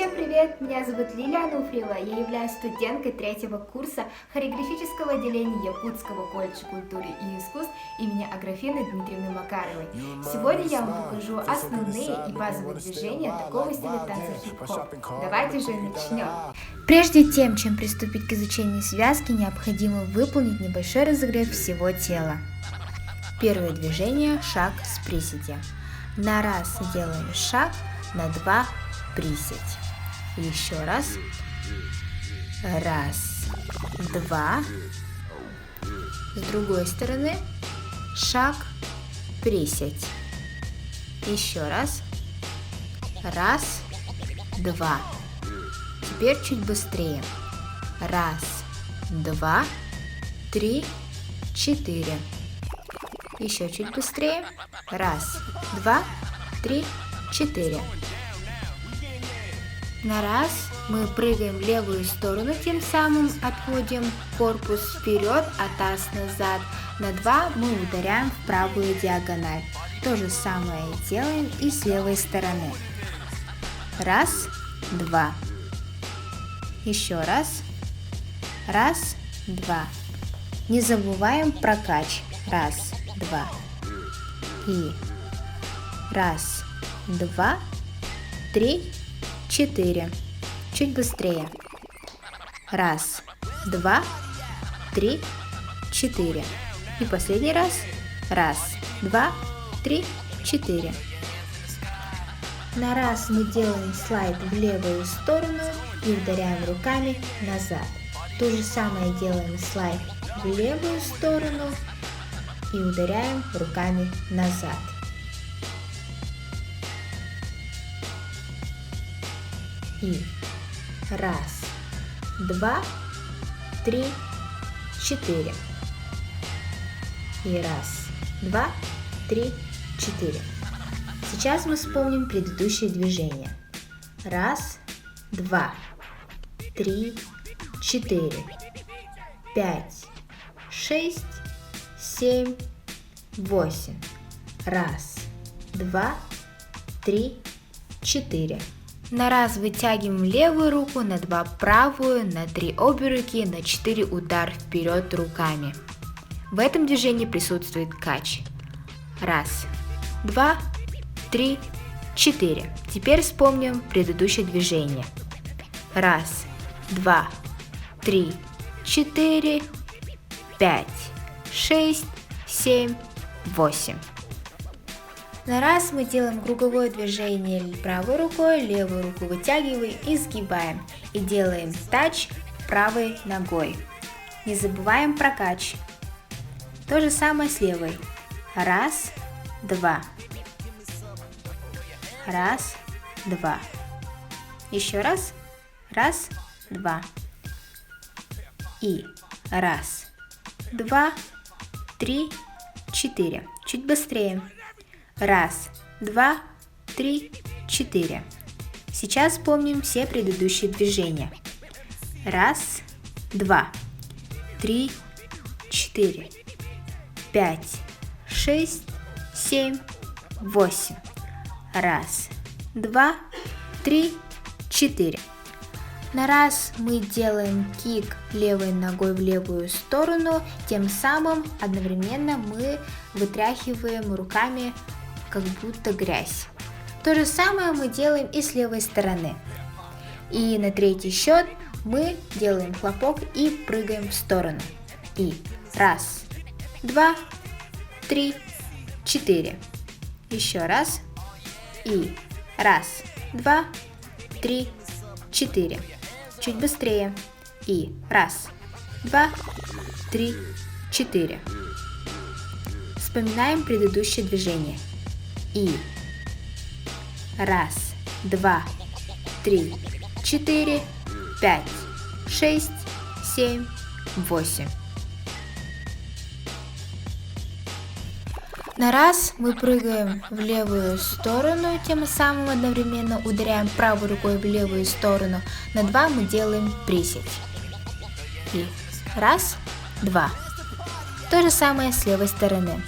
Всем привет! Меня зовут Лилия Ануфриева. Я являюсь студенткой 3-го курса хореографического отделения Якутского колледжа культуры и искусств имени Аграфены Дмитриевны Макаровой. Сегодня я вам покажу основные и базовые движения такого стиля танца хип-хоп. Давайте же начнем! Прежде чем приступить к изучению связки, необходимо выполнить небольшой разогрев всего тела. Первое движение – шаг с приседи. На раз делаем шаг, на два присядь. Еще раз. Раз, два. С другой стороны. Шаг, присядь. Еще раз. Раз, два. Теперь чуть быстрее. Раз, два, три, четыре. Еще чуть быстрее. Раз, два, три, четыре. На раз мы прыгаем в левую сторону, тем самым отводим корпус вперед, а таз назад. На два мы ударяем в правую диагональ. То же самое делаем и с левой стороны. Раз, два. Еще раз. Раз, два. Не забываем про кач. Раз, два. И раз, два, три, четыре. Чуть быстрее. Раз, два, три, четыре. И последний раз. Раз, два, три, четыре. На раз мы делаем слайд в левую сторону и ударяем руками назад. То же самое делаем слайд в левую сторону и ударяем руками назад. И раз, два, три, четыре. И раз, два, три, четыре. Сейчас мы вспомним предыдущее движение. Раз, два, три, четыре, пять, шесть, семь, восемь. Раз, два, три, четыре. На раз вытягиваем левую руку, на два правую, на три обе руки, на 4 удар вперед руками. В этом движении присутствует кач. Раз, два, три, четыре. Теперь вспомним предыдущее движение. Раз, два, три, четыре, пять, шесть, семь, восемь. На раз мы делаем круговое движение правой рукой, левую руку вытягиваем и сгибаем. И делаем тач правой ногой. Не забываем про кач. То же самое с левой. Раз, два. Раз, два. Еще раз. Раз, два. И раз, два, три, четыре. Чуть быстрее. Раз, два, три, четыре. Сейчас вспомним все предыдущие движения. Раз, два, три, четыре, пять, шесть, семь, восемь. Раз, два, три, четыре. На раз мы делаем кик левой ногой в левую сторону, тем самым одновременно мы вытряхиваем руками как будто грязь. То же самое мы делаем и с левой стороны. И на третий счет мы делаем хлопок и прыгаем в сторону. И раз, два, три, четыре. Еще раз. И раз, два, три, четыре. Чуть быстрее. И раз, два, три, четыре. Вспоминаем предыдущее движение. И раз, два, три, четыре, пять, шесть, семь, восемь. На раз мы прыгаем в левую сторону, тем самым одновременно ударяем правой рукой в левую сторону. На два мы делаем присядь. И раз, два. То же самое с левой стороны.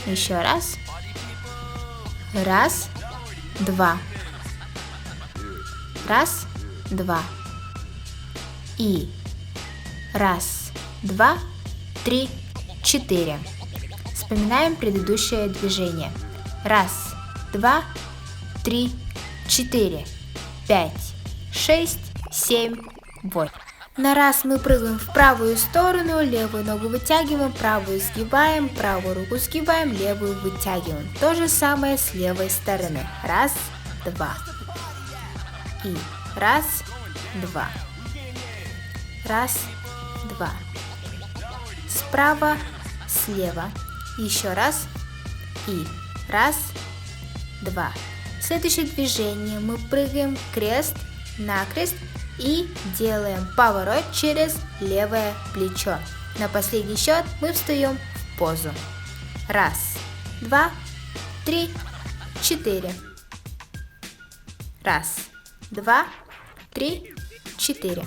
Еще раз. Раз, два. Раз, два. И раз, два, три, четыре. Вспоминаем предыдущее движение. Раз, два, три, четыре, пять, шесть, семь, восемь. На раз мы прыгаем в правую сторону, левую ногу вытягиваем, правую сгибаем, правую руку сгибаем, левую вытягиваем. То же самое с левой стороны. Раз, два. И раз, два. Раз, два. Справа, слева. Еще раз. И раз, два. Следующее движение. Мы прыгаем крест, накрест и делаем поворот через левое плечо. На последний счет мы встаем в позу. Раз, два, три, четыре. Раз, два, три, четыре.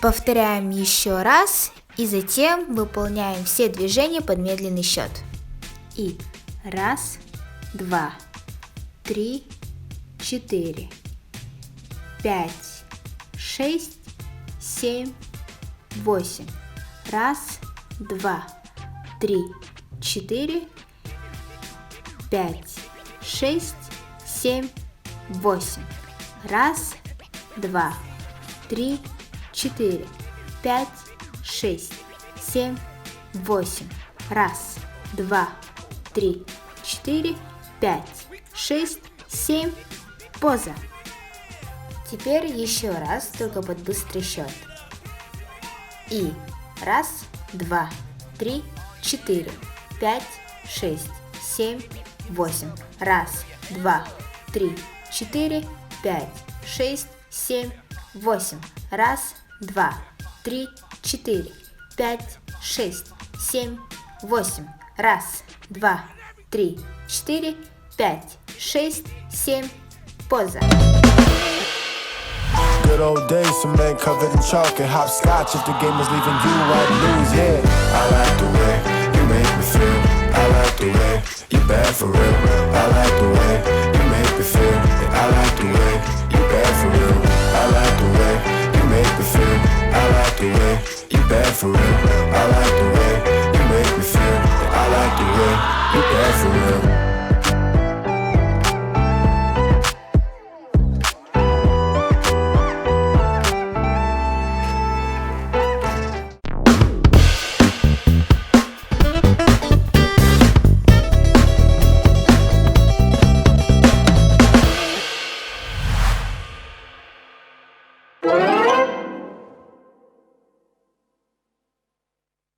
Повторяем еще раз и затем выполняем все движения под медленный счет. И раз, два, три, четыре, пять, шесть, семь, восемь. Раз, два, три, четыре, пять, шесть, семь, восемь. Раз, два, три, четыре, пять, шесть, семь, восемь. Раз, два, три, четыре, пять, шесть, семь. Поза. Теперь еще раз, только под быстрый счет. И раз, два, три, четыре, пять, шесть, семь, восемь. Раз, два, три, четыре, пять, шесть, семь, восемь. Раз, два, три, четыре, пять, шесть, семь, восемь. Раз, два, три, четыре, пять, шесть, семь. Поза. Good old days, some men covered in chalk and hopscotch. If the game was leaving you, I'd lose, yeah. I like the way you make me feel. I like the way you're bad for real. I like the way